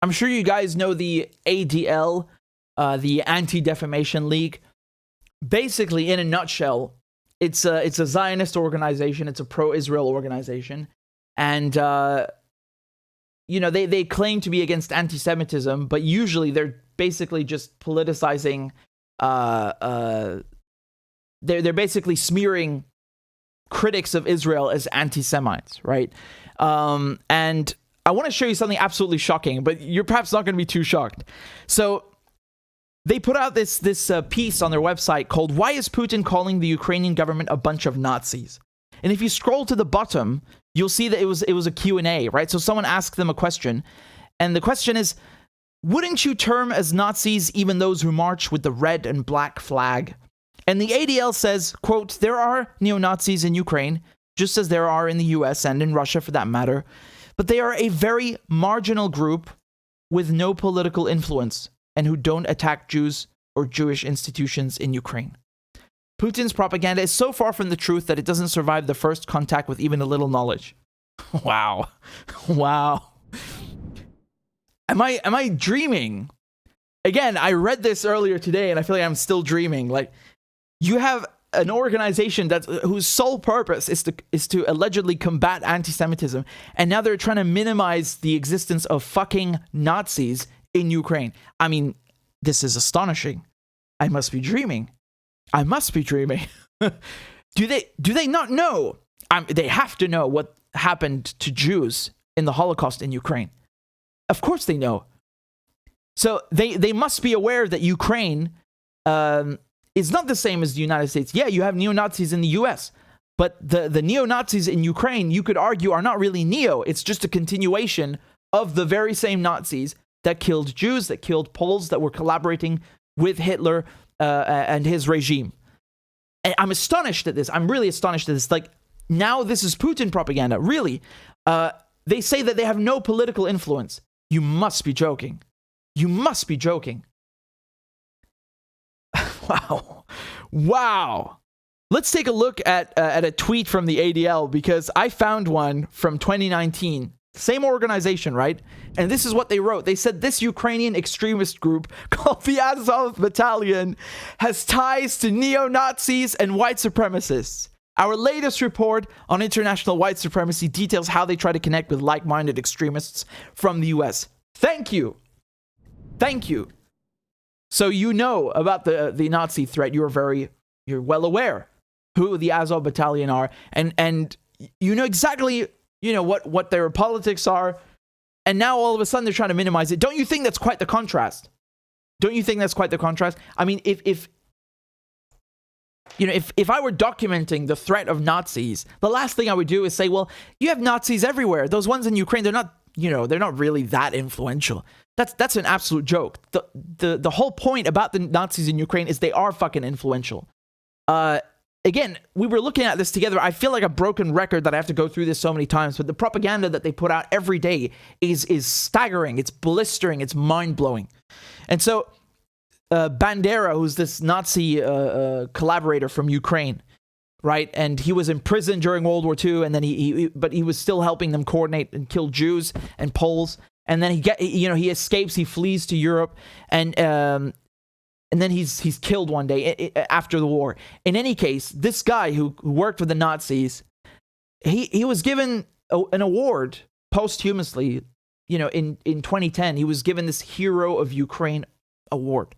I'm sure you guys know the ADL, the Anti-Defamation League. Basically, in a nutshell, it's a Zionist organization. It's a pro-Israel organization. And, they claim to be against anti-Semitism, but usually they're basically just politicizing, they're basically smearing critics of Israel as anti-Semites, right? And I want to show you something absolutely shocking, but you're perhaps not going to be too shocked. So they put out this piece on their website called "Why is Putin calling the Ukrainian government a bunch of Nazis?" And if you scroll to the bottom, you'll see that it was a Q&A, right? So someone asked them a question, and the question is, wouldn't you term as Nazis even those who march with the red and black flag? And the ADL says, quote, "There are neo-Nazis in Ukraine, just as there are in the US and in Russia for that matter, but they are a very marginal group with no political influence and who don't attack Jews or Jewish institutions in Ukraine. Putin's propaganda is so far from the truth that it doesn't survive the first contact with even a little knowledge." Wow. Wow. Am I dreaming? Again, I read this earlier today and I feel like I'm still dreaming. Like, you have an organization whose sole purpose is to allegedly combat anti-Semitism, and now they're trying to minimize the existence of fucking Nazis in Ukraine. I mean, this is astonishing. I must be dreaming. I must be dreaming. Do they not know? They have to know what happened to Jews in the Holocaust in Ukraine. Of course they know. So they must be aware that Ukraine is not the same as the United States. Yeah, you have neo-Nazis in the US, but the neo-Nazis in Ukraine, you could argue, are not really neo. It's just a continuation of the very same Nazis that killed Jews, that killed Poles, that were collaborating with Hitler and his regime. And I'm astonished at this. I'm really astonished at this. Like, now this is Putin propaganda. Really. They say that they have no political influence. You must be joking. You must be joking. Wow. Wow. Let's take a look at a tweet from the ADL, because I found one from 2019. Same organization, right? And this is what they wrote. They said this Ukrainian extremist group called the Azov Battalion has ties to neo-Nazis and white supremacists. Our latest report on international white supremacy details how they try to connect with like-minded extremists from the US. Thank you. Thank you. So you know about the Nazi threat. You're well aware who the Azov Battalion are, and you know exactly, what their politics are, and now all of a sudden they're trying to minimize it. Don't you think that's quite the contrast? Don't you think that's quite the contrast? I mean, if I were documenting the threat of Nazis, the last thing I would do is say, well, you have Nazis everywhere. Those ones in Ukraine, they're not really that influential. That's an absolute joke. The whole point about the Nazis in Ukraine is they are fucking influential. Again, we were looking at this together. I feel like a broken record that I have to go through this so many times, but the propaganda that they put out every day is staggering. It's blistering. It's mind-blowing. And so Bandera, who's this Nazi collaborator from Ukraine, right? And he was in prison during World War II, and then but he was still helping them coordinate and kill Jews and Poles. And then he escapes, he flees to Europe, and then he's killed one day after the war. In any case, this guy who worked with the Nazis, he was given an award posthumously. In 2010, he was given this Hero of Ukraine award.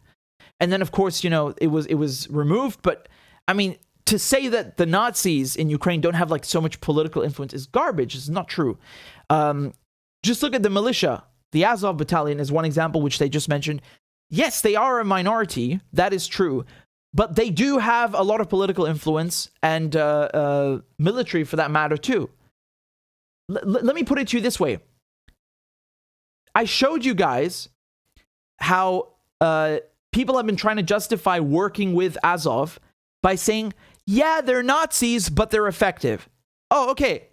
And then, of course, it was removed. But I mean, to say that the Nazis in Ukraine don't have like so much political influence is garbage. It's not true. Just look at the militia. The Azov Battalion is one example, which they just mentioned. Yes, they are a minority. That is true. But they do have a lot of political influence and military, for that matter, too. Let me put it to you this way. I showed you guys how people have been trying to justify working with Azov by saying, yeah, they're Nazis, but they're effective. Oh, okay.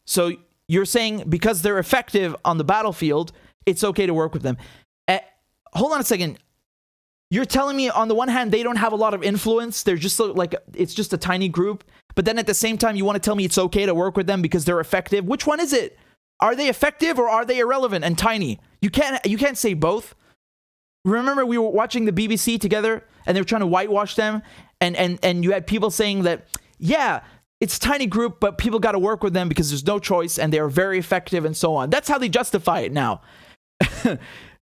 So you're saying because they're effective on the battlefield, it's okay to work with them. Hold on a second. You're telling me on the one hand, they don't have a lot of influence. They're just it's just a tiny group. But then at the same time, you want to tell me it's okay to work with them because they're effective. Which one is it? Are they effective or are they irrelevant and tiny? You can't say both. Remember, we were watching the BBC together, and they were trying to whitewash them, and you had people saying that, yeah, it's a tiny group, but people got to work with them because there's no choice, and they are very effective, and so on. That's how they justify it now.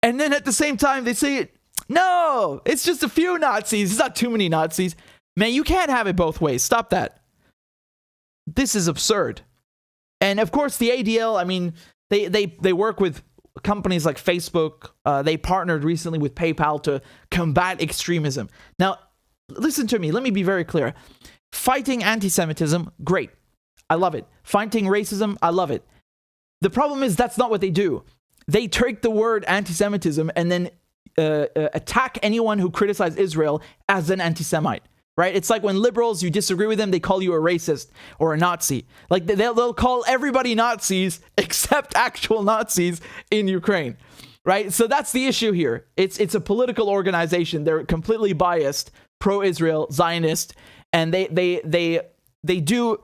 And then at the same time, they say, no, it's just a few Nazis. It's not too many Nazis. Man, you can't have it both ways. Stop that. This is absurd. And of course, the ADL, I mean, they work with companies like Facebook. They partnered recently with PayPal to combat extremism. Now, listen to me. Let me be very clear. Fighting anti-Semitism, great. I love it. Fighting racism, I love it. The problem is that's not what they do. They take the word anti-Semitism and then attack anyone who criticizes Israel as an anti-Semite. Right? It's like when liberals, you disagree with them, they call you a racist or a Nazi. Like they'll call everybody Nazis except actual Nazis in Ukraine. Right? So that's the issue here. It's a political organization. They're completely biased, pro-Israel, Zionist, and they do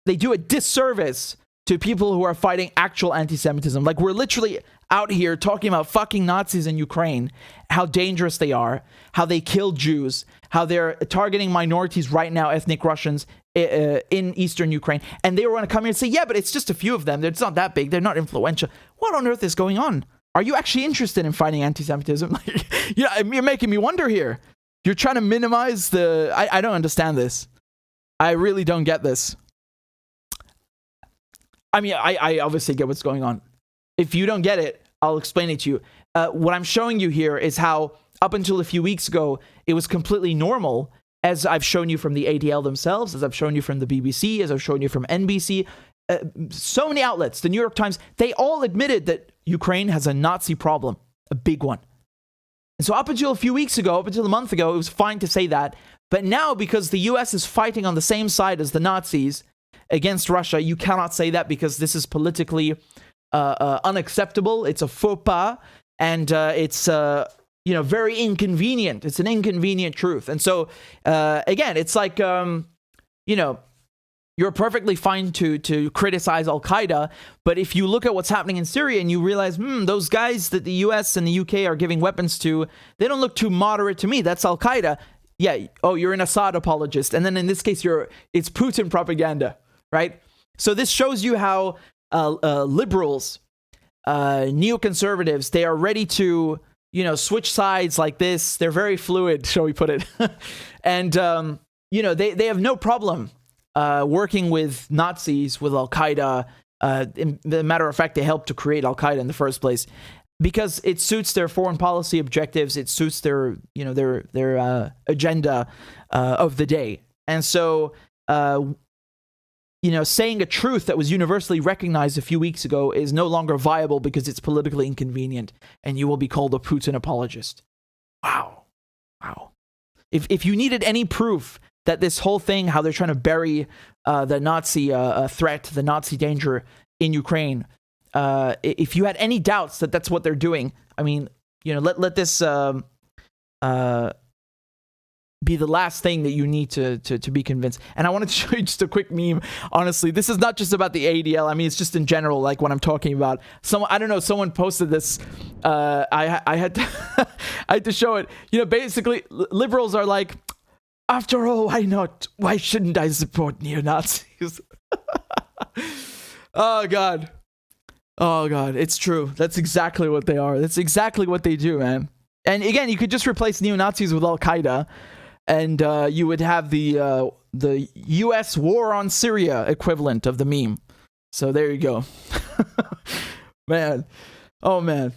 a disservice to people who are fighting actual anti-Semitism. Like, we're literally out here talking about fucking Nazis in Ukraine, how dangerous they are, how they kill Jews, how they're targeting minorities right now, ethnic Russians in eastern Ukraine. And they want to come here and say, yeah, but it's just a few of them. It's not that big. They're not influential. What on earth is going on? Are you actually interested in fighting anti-Semitism? You're making me wonder here. You're trying to minimize the... I don't understand this. I really don't get this. I mean, I obviously get what's going on. If you don't get it, I'll explain it to you. What I'm showing you here is how, up until a few weeks ago, it was completely normal, as I've shown you from the ADL themselves, as I've shown you from the BBC, as I've shown you from NBC. So many outlets, the New York Times, they all admitted that Ukraine has a Nazi problem, a big one. And so up until a few weeks ago, up until a month ago, it was fine to say that. But now, because the US is fighting on the same side as the Nazis against Russia, you cannot say that because this is politically unacceptable. It's a faux pas, and it's very inconvenient. It's an inconvenient truth. And so again, it's like you're perfectly fine to criticize Al-Qaeda, but if you look at what's happening in Syria and you realize, those guys that the US and the UK are giving weapons to, they don't look too moderate to me. That's Al-Qaeda. Yeah. Oh, you're an Assad apologist, and then in this case, it's Putin propaganda. Right? So this shows you how liberals, neoconservatives, they are ready to, switch sides like this. They're very fluid, shall we put it. And, they have no problem working with Nazis, with Al-Qaeda. In the matter of fact, they helped to create Al-Qaeda in the first place because it suits their foreign policy objectives. It suits their agenda of the day. And so, saying a truth that was universally recognized a few weeks ago is no longer viable because it's politically inconvenient, and you will be called a Putin apologist. Wow. If you needed any proof that this whole thing, how they're trying to bury the Nazi threat, the Nazi danger in Ukraine, if you had any doubts that that's what they're doing, I mean, let this be the last thing that you need to be convinced. And I wanted to show you just a quick meme. Honestly, this is not just about the ADL. I mean, it's just in general, like what I'm talking about. Someone posted this. I had to I had to show it. Basically, liberals are like, after all, why not? Why shouldn't I support neo-Nazis? Oh God, it's true. That's exactly what they are. That's exactly what they do, man. And again, you could just replace neo-Nazis with Al-Qaeda, and you would have the U.S. war on Syria equivalent of the meme. So there you go. Man. Oh, man.